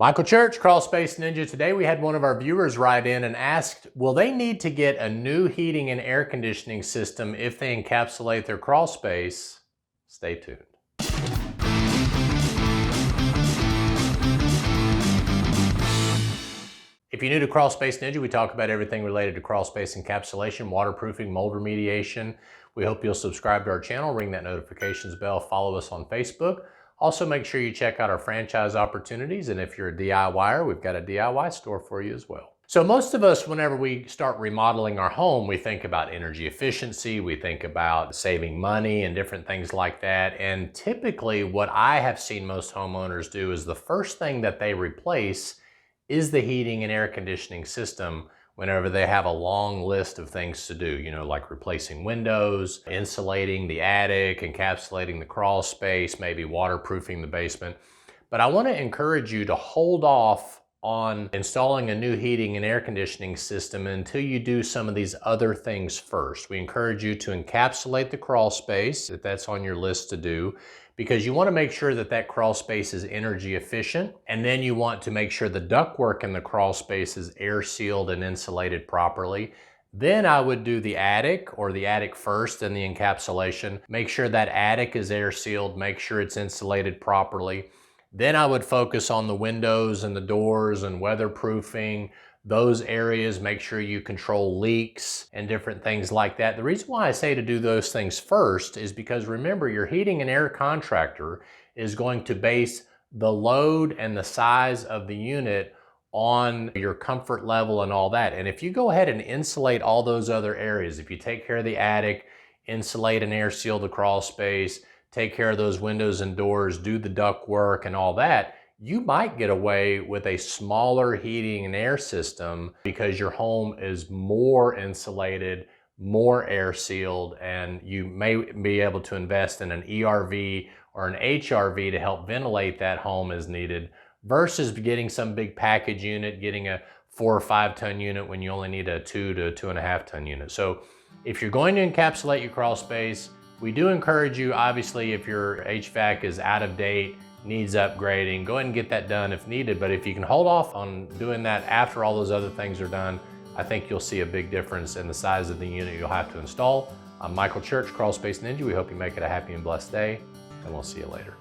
Michael Church, Crawl Space Ninja. Today we had one of our viewers write in and asked, will they need to get a new heating and air conditioning system if they encapsulate their crawl space? Stay tuned. If you're new to Crawl Space Ninja, we talk about everything related to crawl space encapsulation, waterproofing, mold remediation. We hope you'll subscribe to our channel, ring that notifications bell, follow us on Facebook. Also, make sure you check out our franchise opportunities, and if you're a DIYer, we've got a DIY store for you as well. So most of us, whenever we start remodeling our home, we think about energy efficiency, we think about saving money and different things like that. And typically what I have seen most homeowners do is the first thing that they replace is the heating and air conditioning system whenever they have a long list of things to do, like replacing windows, insulating the attic, encapsulating the crawl space, maybe waterproofing the basement. But I want to encourage you to hold off on installing a new heating and air conditioning system until you do some of these other things first. We encourage you to encapsulate the crawl space, if that's on your list to do, because you want to make sure that that crawl space is energy efficient, and then you want to make sure the ductwork in the crawl space is air sealed and insulated properly. Then I would do the attic first and the encapsulation. Make sure that attic is air sealed, make sure it's insulated properly. Then I would focus on the windows and the doors and weatherproofing, those areas. Make sure you control leaks and different things like that. The reason why I say to do those things first is because remember, your heating and air contractor is going to base the load and the size of the unit on your comfort level and all that. And if you go ahead and insulate all those other areas, if you take care of the attic, insulate and air seal the crawl space, take care of those windows and doors, do the duct work and all that, you might get away with a smaller heating and air system because your home is more insulated, more air sealed, and you may be able to invest in an ERV or an HRV to help ventilate that home as needed, versus getting some big package unit, getting a 4 or 5 ton unit when you only need a 2 to 2.5 ton unit. So if you're going to encapsulate your crawl space, we do encourage you, obviously, if your HVAC is out of date, needs upgrading, go ahead and get that done if needed. But if you can hold off on doing that after all those other things are done, I think you'll see a big difference in the size of the unit you'll have to install. I'm Michael Church, Crawl Space Ninja. We hope you make it a happy and blessed day, and we'll see you later.